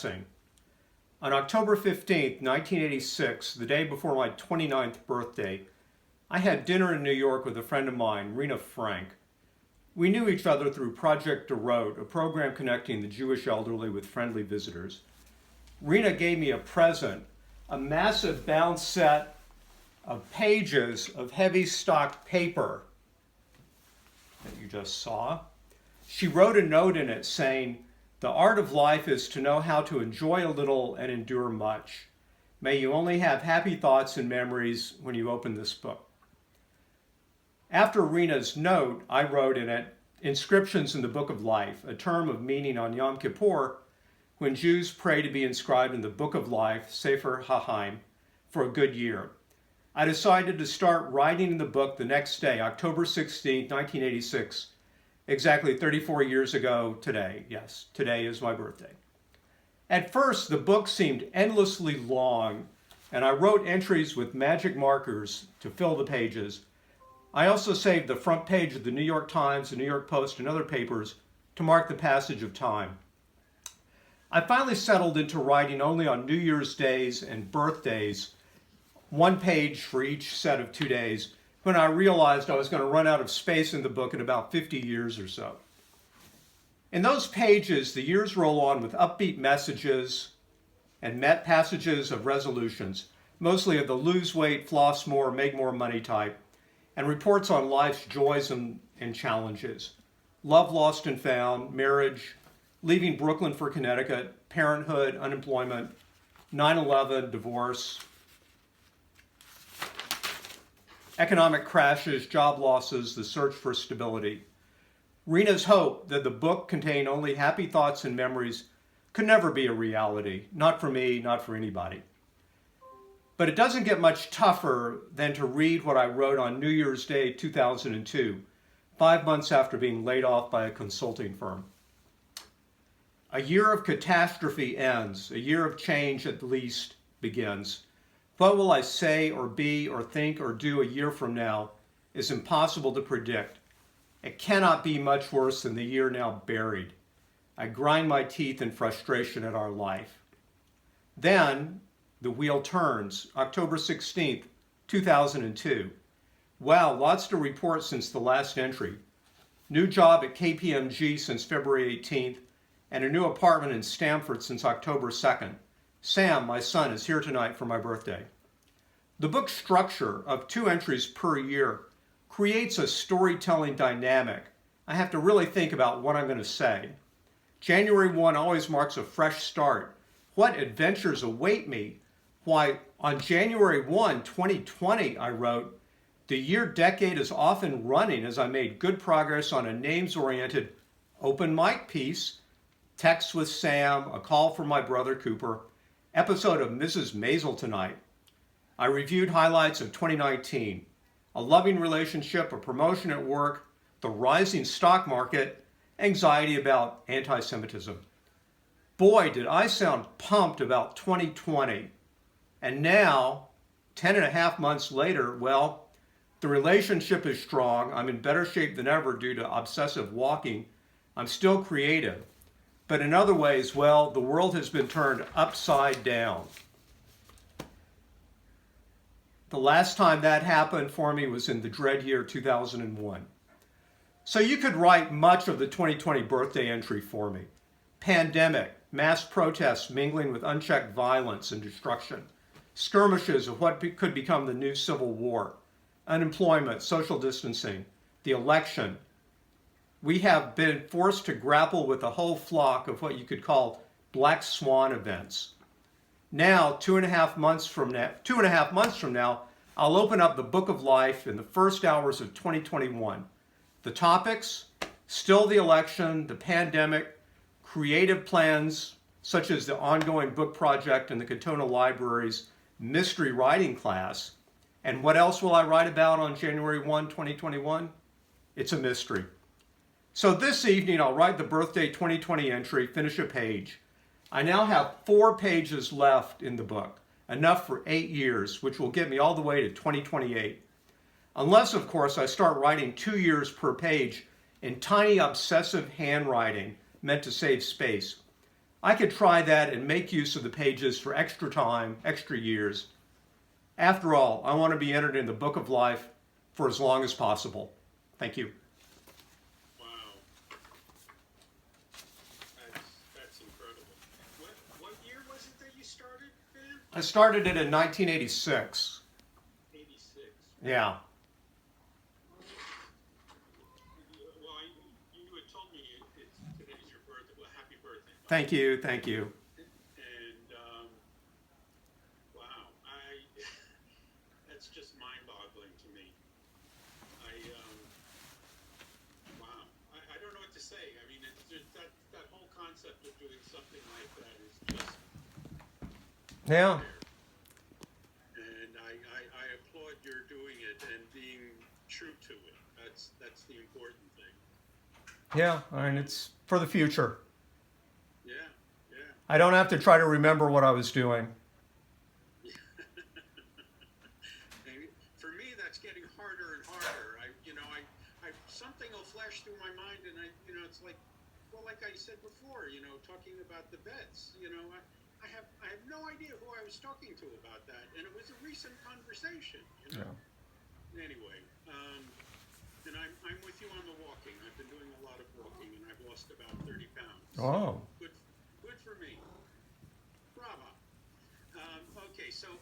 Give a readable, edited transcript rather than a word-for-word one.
passing. On October 15th, 1986, the day before my 29th birthday, I had dinner in New York with a friend of mine, Rena Frank. We knew each other through Project Dorot, a program connecting the Jewish elderly with friendly visitors. Rena gave me a present, a massive bound set of pages of heavy stock paper that you just saw. She wrote a note in it saying, "The art of life is to know how to enjoy a little and endure much. May you only have happy thoughts and memories when you open this book." After Rena's note, I wrote in it, "Inscriptions in the Book of Life, a term of meaning on Yom Kippur, when Jews pray to be inscribed in the Book of Life, Sefer HaHaim, for a good year." I decided to start writing in the book the next day, October 16, 1986, exactly 34 years ago today. Yes, today is my birthday. At first, the book seemed endlessly long, and I wrote entries with magic markers to fill the pages. I also saved the front page of the New York Times, the New York Post, and other papers to mark the passage of time. I finally settled into writing only on New Year's days and birthdays, one page for each set of 2 days, when I realized I was going to run out of space in the book in about 50 years or so. In those pages, the years roll on with upbeat messages and met passages of resolutions, mostly of the lose weight, floss more, make more money type, and reports on life's joys and challenges. Love lost and found, marriage, leaving Brooklyn for Connecticut, parenthood, unemployment, 9/11, divorce, economic crashes, job losses, the search for stability. Rena's hope that the book contained only happy thoughts and memories could never be a reality. Not for me, not for anybody. But it doesn't get much tougher than to read what I wrote on New Year's Day 2002, 5 months after being laid off by a consulting firm. A year of catastrophe ends. A year of change at least begins. What will I say or be or think or do a year from now is impossible to predict. It cannot be much worse than the year now buried. I grind my teeth in frustration at our life. Then the wheel turns, October 16th, 2002. Wow, lots to report since the last entry. New job at KPMG since February 18th, and a new apartment in Stamford since October 2nd. Sam, my son, is here tonight for my birthday. The book's structure of 2 entries per year creates a storytelling dynamic. I have to really think about what I'm going to say. January 1 always marks a fresh start. What adventures await me? Why, on January 1, 2020, I wrote, "The year decade is off and running as I made good progress on a names-oriented open mic piece, text with Sam, a call from my brother Cooper, episode of Mrs. Maisel Tonight. I reviewed highlights of 2019, a loving relationship, a promotion at work, the rising stock market, anxiety about anti-Semitism." Boy, did I sound pumped about 2020. And now, 10 and a half months later, well, the relationship is strong. I'm in better shape than ever due to obsessive walking. I'm still creative. But in other ways, well, the world has been turned upside down. The last time that happened for me was in the dread year 2001. So you could write much of the 2020 birthday entry for me. Pandemic, mass protests mingling with unchecked violence and destruction, skirmishes of what could become the new civil war, unemployment, social distancing, the election. We have been forced to grapple with a whole flock of what you could call black swan events. Now, 2.5 months from now, I'll open up the Book of Life in the first hours of 2021. The topics, still the election, the pandemic, creative plans, such as the ongoing book project in the Katona Library's mystery writing class. And what else will I write about on January 1, 2021? It's a mystery. So this evening, I'll write the birthday 2020 entry, finish a page. I now have 4 pages left in the book, enough for 8 years, which will get me all the way to 2028. Unless, of course, I start writing 2 years per page in tiny obsessive handwriting meant to save space. I could try that and make use of the pages for extra time, extra years. After all, I want to be entered in the book of life for as long as possible. Thank you. Wow, that's incredible. What year was it that you started, Ben? I started it in 1986. 86. Yeah. Well, you had told me today's your birthday. Well, happy birthday. Thank you. Thank you. And wow, that's just mind-boggling to me. I wow, I don't know what to say. I mean, it's just that whole concept of doing something like that is just Yeah. there. And I applaud your doing it and being true to it. That's the important thing. Yeah. I mean, it's for the future. Yeah, yeah. I don't have to try to remember what I was doing. And for me, that's getting harder and harder. Something will flash through my mind, and it's like, well, like I said before, talking about the bets. I have no idea who I was talking to about that, and it was a recent conversation. Yeah. Anyway, and I'm with you on the walking. I've been doing a lot of walking, and I've lost about 30 pounds. Oh. Good for me. Bravo. Okay, so